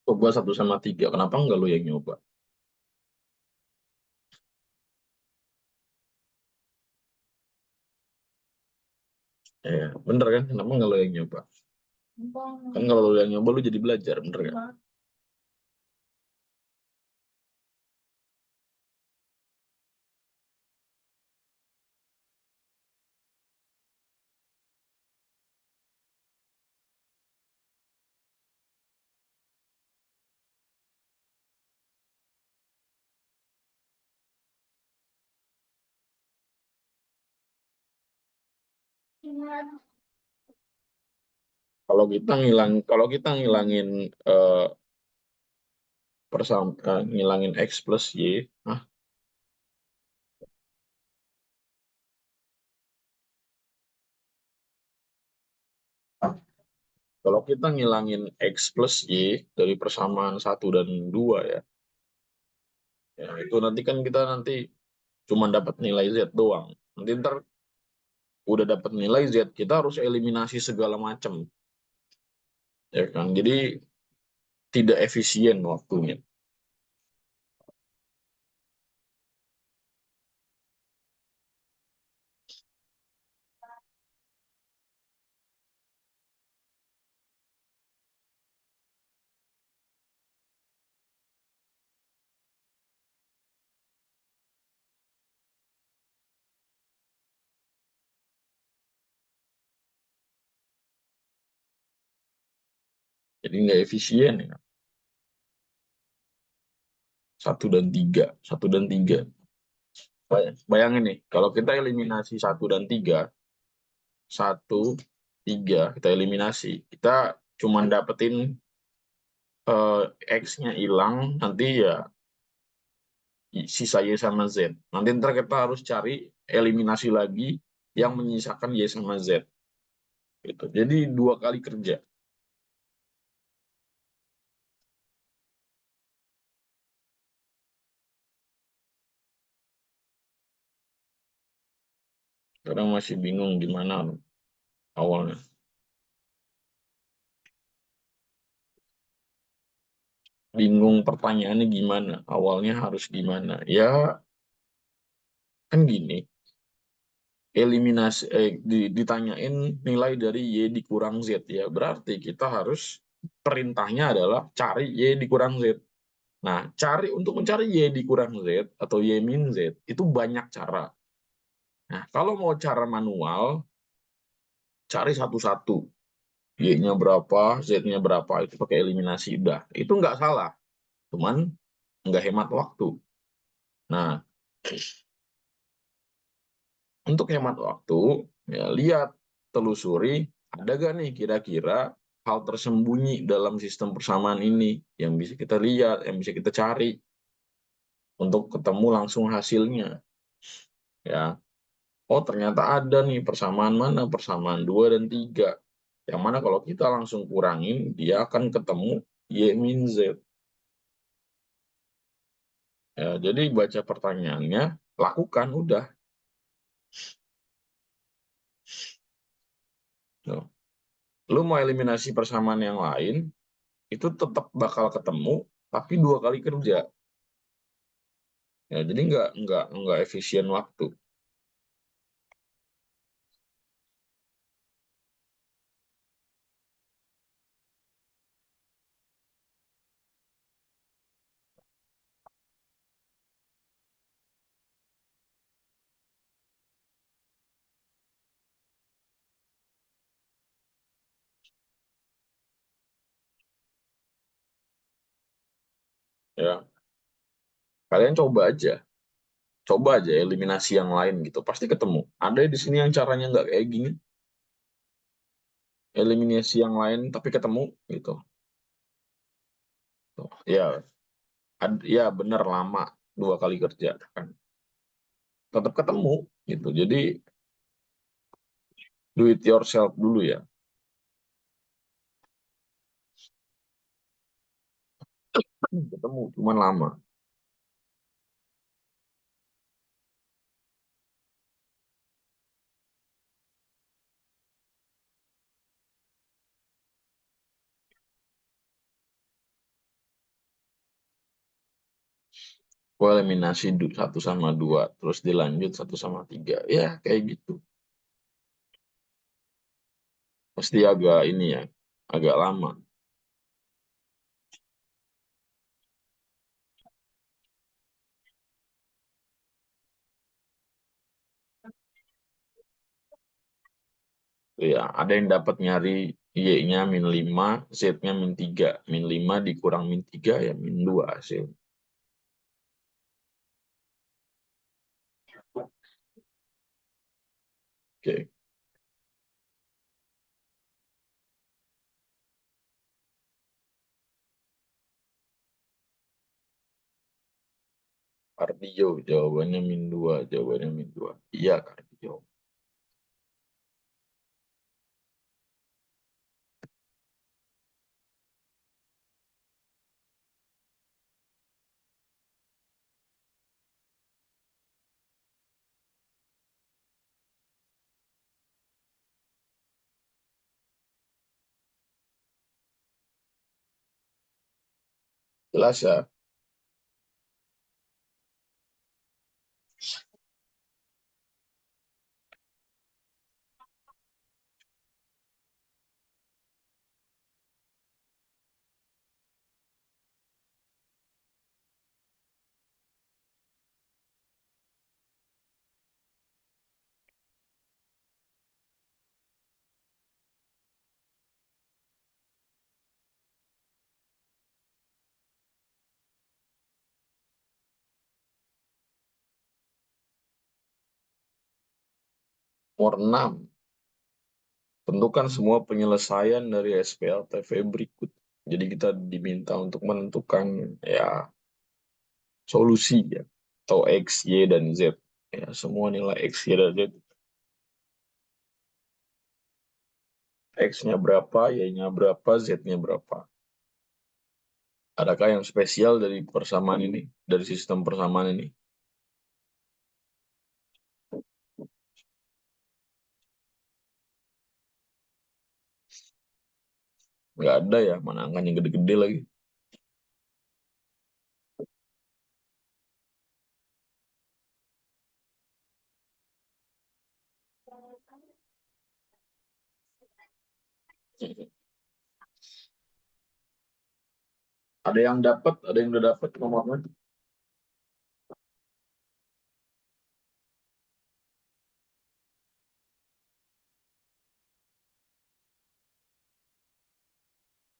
Kok gue 1 sama 3, kenapa enggak lo yang nyoba? Bener kan, kenapa enggak lo yang nyoba? Kan kalau lo yang nyoba lo jadi belajar, bener kan? Kalau kita ngilangin ngilangin X plus Y, nah, kalau kita ngilangin X plus Y dari persamaan 1 dan 2 ya itu nanti kan kita nanti cuma dapat nilai Z doang. Nanti ntar udah dapat nilai Z, kita harus eliminasi segala macam, ya kan? Jadi tidak efisien waktunya. Jadi nggak efisien ya. 1 dan 3. Bayangin nih, kalau kita eliminasi 1 dan 3, 1, 3 kita eliminasi, kita cuman dapetin X-nya hilang, nanti ya sisa Y sama Z. Nanti ntar kita harus cari eliminasi lagi yang menyisakan Y sama Z. Gitu. Jadi 2 kali kerja. Sekarang masih bingung gimana awalnya. Bingung pertanyaannya gimana, awalnya harus gimana. Ya kan gini, ditanyain nilai dari Y dikurang Z ya. Berarti kita harus perintahnya adalah cari Y dikurang Z. Nah, untuk mencari Y dikurang Z atau Y min Z itu banyak cara. Nah, kalau mau cara manual, cari satu-satu. Y-nya berapa, Z-nya berapa, itu pakai eliminasi. Udah, itu nggak salah. Cuman nggak hemat waktu. Nah, untuk hemat waktu, ya lihat, telusuri, ada gak nih kira-kira hal tersembunyi dalam sistem persamaan ini yang bisa kita lihat, yang bisa kita cari untuk ketemu langsung hasilnya. Ya, oh ternyata ada nih persamaan mana, persamaan 2 dan 3. Yang mana kalau kita langsung kurangin, dia akan ketemu Y min Z. Ya, jadi baca pertanyaannya, lakukan, udah. Tuh. Lu mau eliminasi persamaan yang lain, itu tetap bakal ketemu, tapi 2 kali kerja. Ya, jadi nggak efisien waktu. Ya, kalian coba aja eliminasi yang lain gitu, pasti ketemu. Ada di sini yang caranya nggak kayak gini, eliminasi yang lain tapi ketemu gitu. Tuh. Ya, ya bener lama 2 kali kerja kan, tetap ketemu gitu. Jadi do it yourself dulu ya. Ketemu cuman lama. Gua eliminasi 1 sama 2, terus dilanjut 1 sama 3, ya kayak gitu. Pasti agak ini ya, agak lama. Ya, ada yang dapat nyari Y-nya -5, Z-nya -3. -5 dikurang -3 ya -2 hasil. Oke. Kardio, jawabannya min 2, jawabannya min 2. Iya, kardio. Jelas ya? Nomor 6. Tentukan semua penyelesaian dari SPLTV berikut. Jadi kita diminta untuk menentukan ya solusi ya, atau X, Y, dan Z. Ya, semua nilai X, Y, dan Z. X-nya berapa, Y-nya berapa, Z-nya berapa. Adakah yang spesial dari persamaan ini, dari sistem persamaan ini? Nggak ada ya, mana angkanya gede-gede lagi. Ada yang dapat, ada yang udah dapat nomornya.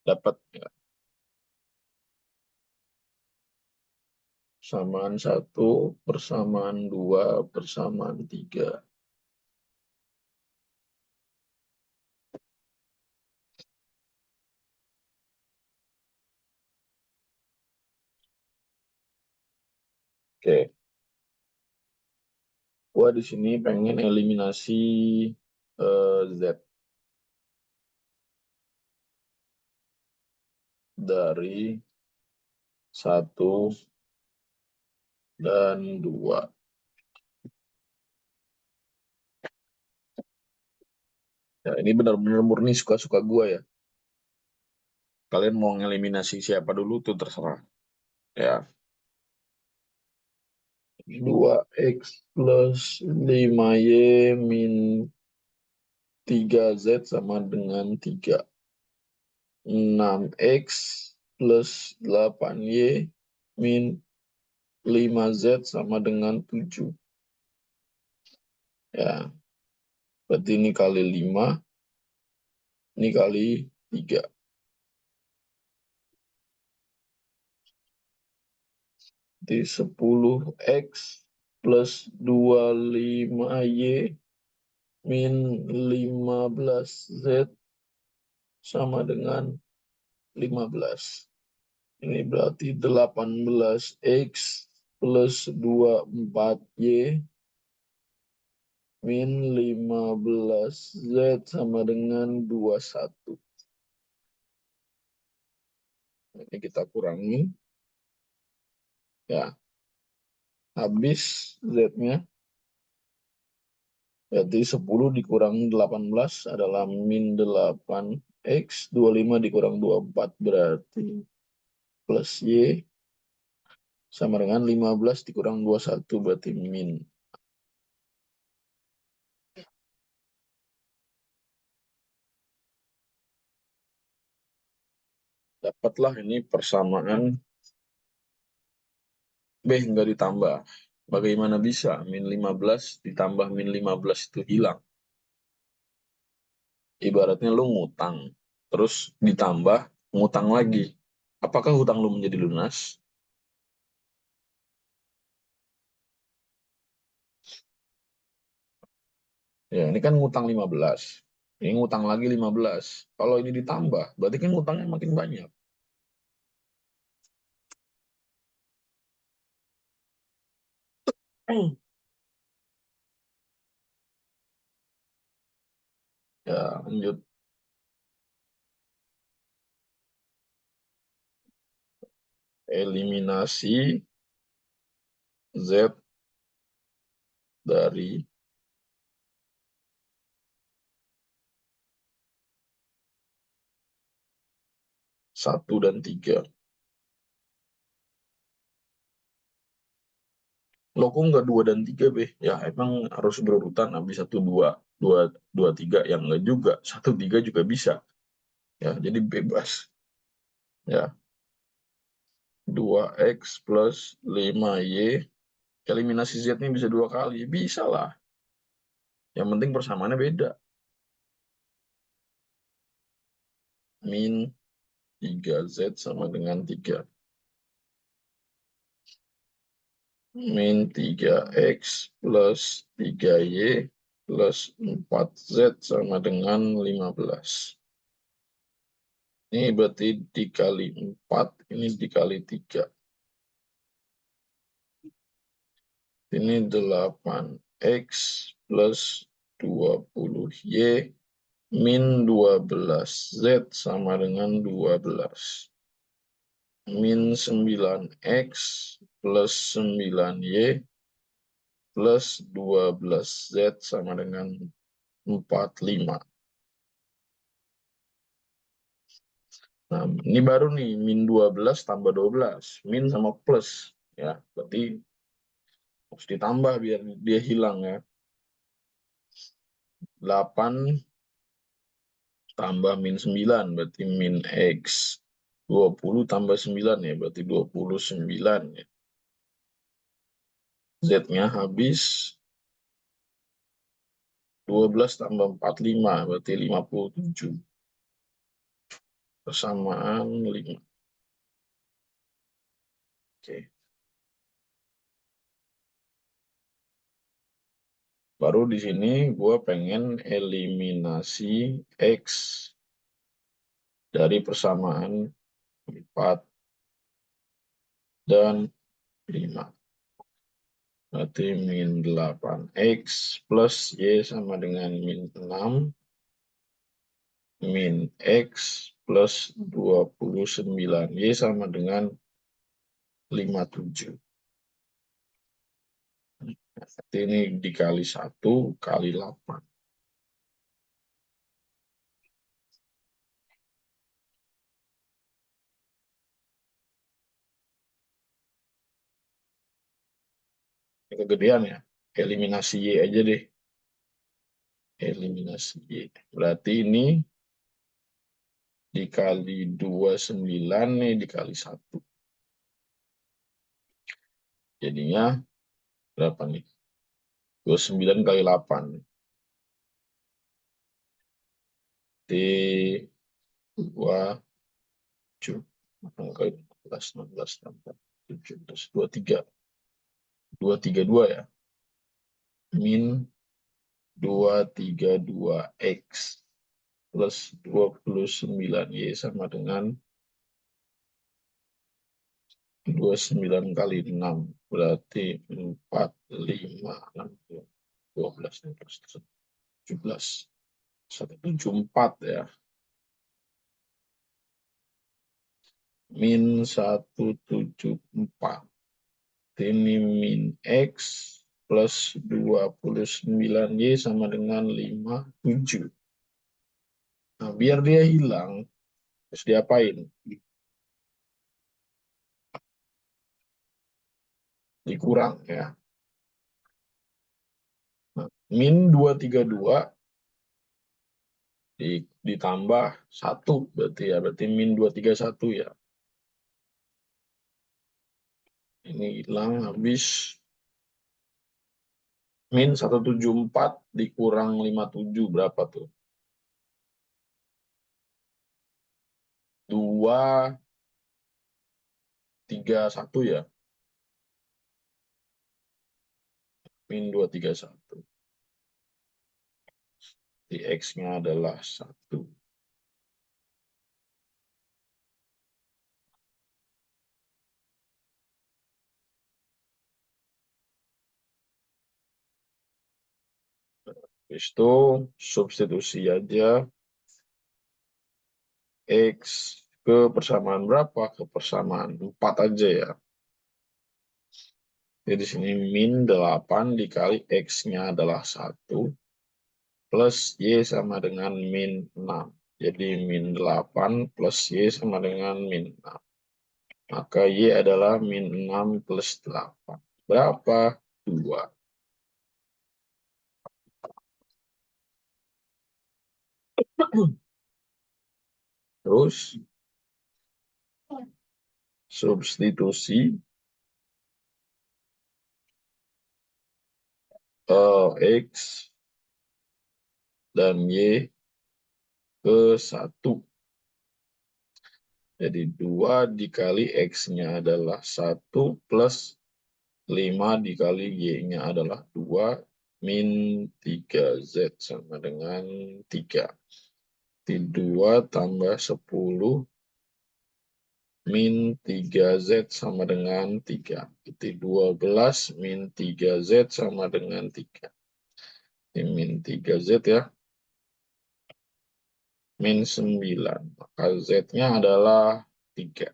Dapat ya. Persamaan 1, persamaan 2, persamaan 3. Oke, gua di sini pengen eliminasi Z dari 1 dan 2. Ya, ini benar-benar murni suka-suka gua ya. Kalian mau ngeliminasi siapa dulu tuh terserah. Ya, 2x plus 5y min 3z sama dengan 3. 6x plus 8y min 5z sama dengan 7. Ya, berarti ini kali 5, ini kali 3. Jadi 10x plus 25y min 15z sama dengan 15. Ini berarti 18x plus 24y min 15z sama dengan 21. Ini kita kurangi. Ya, habis z-nya. Berarti 10 dikurangi 18 adalah min 8x. 25 dikurang 24 berarti plus y sama dengan 15 dikurang 21 berarti min. Dapatlah ini persamaan B nggak ditambah. Bagaimana bisa min 15 ditambah min 15 itu hilang? Ibaratnya lu ngutang, terus ditambah ngutang lagi. Apakah hutang lu menjadi lunas? Ya, ini kan ngutang 15. Ini ngutang lagi 15. Kalau ini ditambah, berarti kan ngutangnya makin banyak. Ya, lanjut. Eliminasi Z dari 1 dan 3. Loh kok nggak 2 dan 3, Be? Ya emang harus berurutan habis 1, 2, 2, 2, 3. Yang enggak juga. 1, 3 juga bisa. Ya, jadi bebas. Ya, 2X plus 5Y. Eliminasi Z ini bisa 2 kali. Bisa lah. Yang penting persamaannya beda. Min 3Z sama dengan 3. Min 3X plus 3Y plus 4Z sama dengan 15. Ini berarti dikali 4, ini dikali 3. Ini 8X plus 20Y min 12Z sama dengan 12. Min 9X plus 9Y plus 12Z sama dengan 45. Nah, ini baru nih, min 12 tambah 12. Min sama plus. Ya, berarti harus ditambah biar dia hilang ya. 8 tambah min 9, berarti min X. 20 tambah 9 ya, berarti 29 ya. Z-nya habis. 12 tambah 45, berarti 57. Persamaan 5. Oke. Baru di sini gue pengen eliminasi X dari persamaan 4 dan 5. Berarti min 8X plus Y sama dengan min 6. Min X plus 29Y sama dengan 57. Berarti ini dikali 1 kali 8. Ini kegedean ya. Eliminasi Y aja deh. Eliminasi Y. Berarti ini dikali 29 nih dikali 1. Jadinya berapa nih? 29 kali 8. Di 27. 8 kali 16, 16, 17, 23. 232 ya. Min 232X plus 29Y sama dengan 29 kali 6. Berarti 4, 5, 6, 12, 17. 174 ya. Min 174. Ini min X plus 29Y sama dengan 57. Nah, biar dia hilang, terus diapain? Dikurang ya. Nah, min 232 ditambah 1 berarti ya. Berarti min 231 ya. Ini hilang habis. Min 174 dikurang 57 berapa tuh? 231 ya. Min 231. Di X-nya adalah 1. Habis itu substitusi aja X ke persamaan berapa? Ke persamaan 4 aja ya. Jadi di sini min 8 dikali X-nya adalah 1 plus Y sama dengan min 6. Jadi min 8 plus Y sama dengan min 6. Maka Y adalah min 6 plus 8. Berapa? 2. Terus substitusi X dan Y ke 1. Jadi 2 dikali X-nya adalah 1 plus 5 dikali Y-nya adalah 2 min 3Z sama dengan 3. Jadi 2 tambah 10 min 3Z sama dengan 3. Jadi 12 min 3Z sama dengan 3. Ini min 3Z ya. Min 9. Maka Z-nya adalah 3.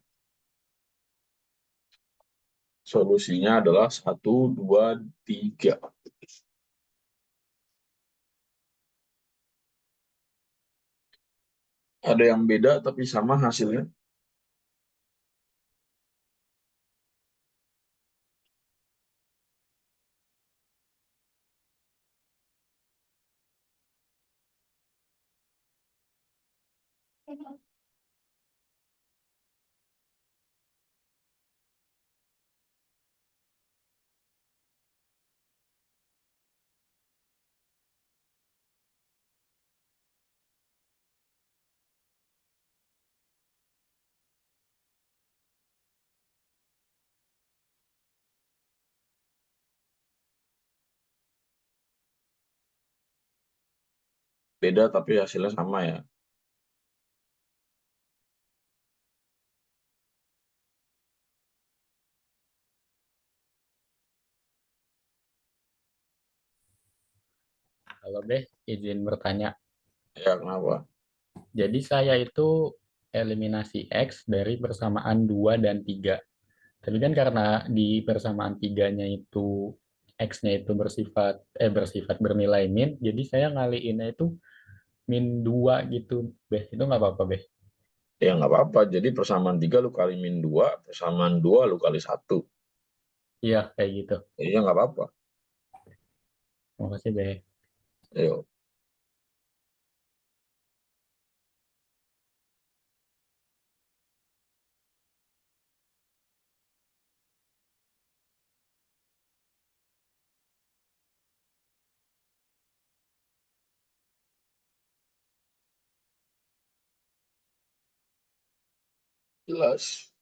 Solusinya adalah 1, 2, 3. Ada yang beda tapi sama hasilnya. Beda tapi hasilnya sama ya.
Kalau deh izin bertanya.
Ya, kenapa?
Jadi saya itu eliminasi X dari persamaan 2 dan 3. Tapi kan karena di persamaan 3-nya itu X-nya itu bersifat bernilai min, jadi saya ngaliinnya itu min 2 gitu, Beh. Itu nggak apa-apa, Beh.
Ya nggak apa-apa. Jadi persamaan 3 lu kali min 2, persamaan 2 lu kali 1.
Iya, kayak gitu.
Jadi ya nggak apa-apa.
Makasih, Beh.
Ayo, jelas.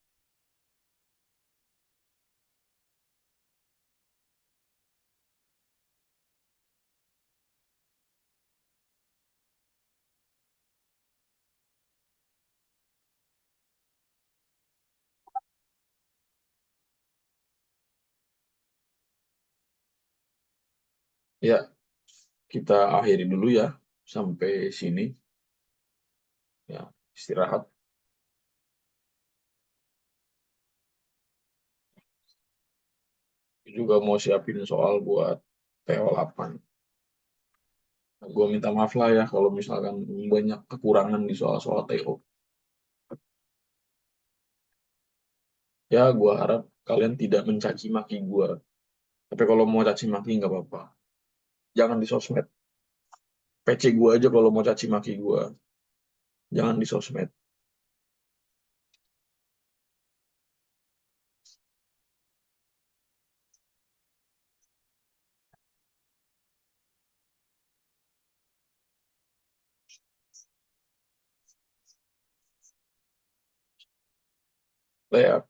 Ya, kita akhiri dulu ya. Sampai sini. Ya, istirahat. Juga mau siapin soal buat TO8. Gue minta maaf lah ya kalau misalkan banyak kekurangan di soal-soal TO. Ya, gue harap kalian tidak mencaci maki gue. Tapi kalau mau caci maki nggak apa-apa. Jangan di sosmed. PC gue aja kalau mau caci maki gue. Jangan di sosmed. Ya,